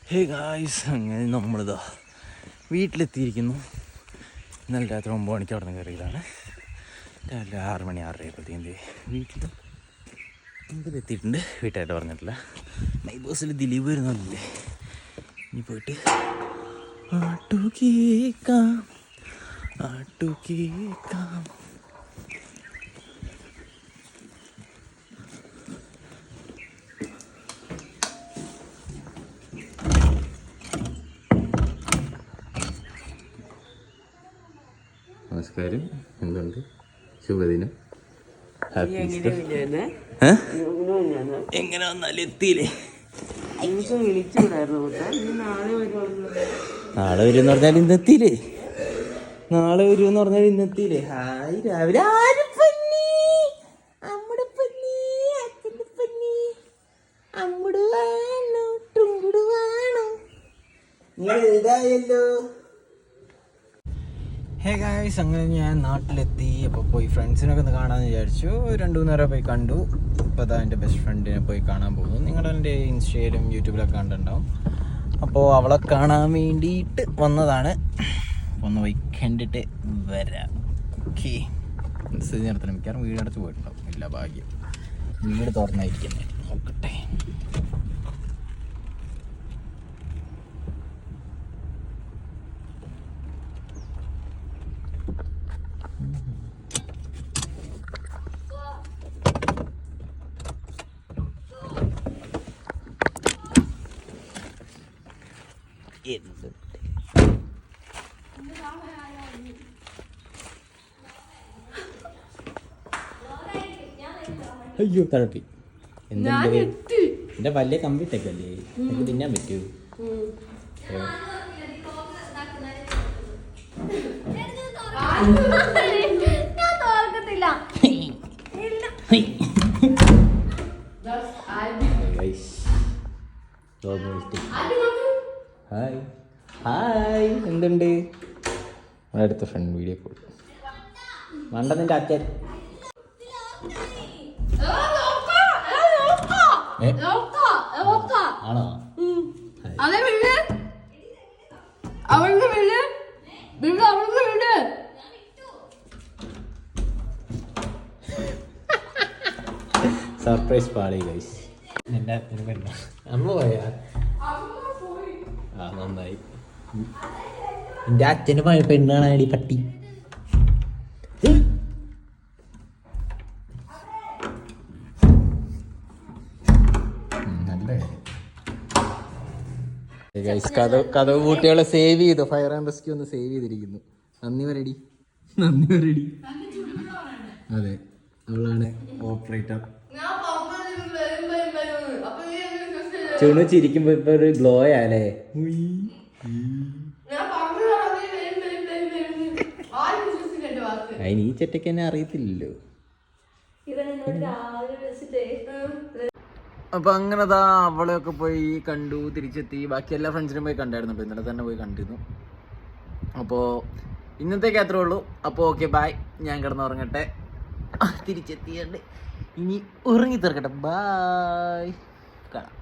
Hey guys, അങ്ങനെ നമ്മളിതാ വീട്ടിലെത്തിയിരിക്കുന്നു. ഇന്നലെ രാത്രി 9 മണിക്ക് അവിടെ നിന്ന് കയറിയതാണ്. രാവിലെ 6 മണി 6:30 വീട്ടിലെത്തിയിട്ടുണ്ട്. വീട്ടായിട്ട് പറഞ്ഞിട്ടില്ല. നൈബേഴ്സിൽ ദിലീപ് വരുന്നല്ലേ. ഇനി പോയിട്ട് ആട്ടു കേക്കാം. നമസ്കാരം, എന്തുണ്ട്? ശുഭദിനം. എങ്ങനെ വന്നാലും എത്തിയില്ലേ? നാളെ വരുമെന്ന് പറഞ്ഞാൽ ഇന്നെത്തിയില്ലേ? ഹായ്, രാവിലെ ല്ലോ. ഹേ ഗായ്സ്, അങ്ങനെ ഞാൻ നാട്ടിലെത്തി. അപ്പോൾ പോയി ഫ്രണ്ട്സിനൊക്കെ ഒന്ന് കാണാമെന്ന് വിചാരിച്ചു. 2-3 നേരം പോയി കണ്ടു. ഇപ്പോൾ അതാ എൻ്റെ ബെസ്റ്റ് ഫ്രണ്ടിനെ പോയി കാണാൻ പോകുന്നു. നിങ്ങളുടെ എൻ്റെ ഇൻസ്റ്റയിലും യൂട്യൂബിലൊക്കെ കണ്ടിട്ടുണ്ടാവും. അപ്പോൾ അവളെ കാണാൻ വേണ്ടിയിട്ട് വന്നതാണ്. ഒന്ന് പോയി കണ്ടിട്ട് വരാം. ഓക്കെ, സ്ഥിതി നടത്തണം. മിക്കവാറും വീടടുത്ത് പോയിട്ടുണ്ടാവും. ഇല്ല, ഭാഗ്യം വീട് തുറന്നായിരിക്കുന്നേ. നോക്കട്ടെ. അയ്യോ, തഴപ്പി. എന്റെ വലിയ കമ്പിട്ടൊക്കെ അല്ലേ, എനിക്ക് തിന്നാൻ പറ്റൂ? ഹായ് ഹായ്, എന്തുണ്ട്? അടുത്ത ഫ്രണ്ട് വീഡിയോ കോൾ വേണ്ട. നിന്റെ അച്ഛൻ ആണോ? സർപ്രൈസ് പാളി ഗൈസ്. എൻ്റെ അച്ഛന് പെണ്ണ അമ്മ പോയാ? ആ, നന്നായി. എൻ്റെ അച്ഛന് പെണ്ണാണ് പട്ടി. കഥവ് കൂട്ടികളെ സേവ് ചെയ്തു. ഫയർ ആൻഡ് റെസ്ക്യൂ ഒന്ന് സേവ് ചെയ്തിരിക്കുന്നു. നന്ദി പറയടി. അതെ, അവളാണ് ഓപ്പറേറ്റർ. ചുണു ചിരിക്കുമ്പോ ഇപ്പൊ ഒരു ഗ്ലോ ആലേ. അതിന് ഈ ചെറ്റയ്ക്ക് എന്നെ അറിയത്തില്ലല്ലോ. അപ്പൊ അങ്ങനെതാ അവളെയൊക്കെ പോയി കണ്ടു, തിരിച്ചെത്തി. ബാക്കി എല്ലാ ഫ്രണ്ട്സിനും പോയി കണ്ടായിരുന്നു. ഇന്നലെ തന്നെ പോയി കണ്ടിരുന്നു. അപ്പോൾ ഇന്നത്തേക്ക് അത്രേ ഉള്ളൂ. അപ്പോൾ ഓക്കെ, ബൈ. ഞാൻ കിടന്നുറങ്ങട്ടെ. തിരിച്ചെത്തിയുണ്ട്, ഇനി ഉറങ്ങി തീർക്കട്ടെ. ബൈ, കാണാം.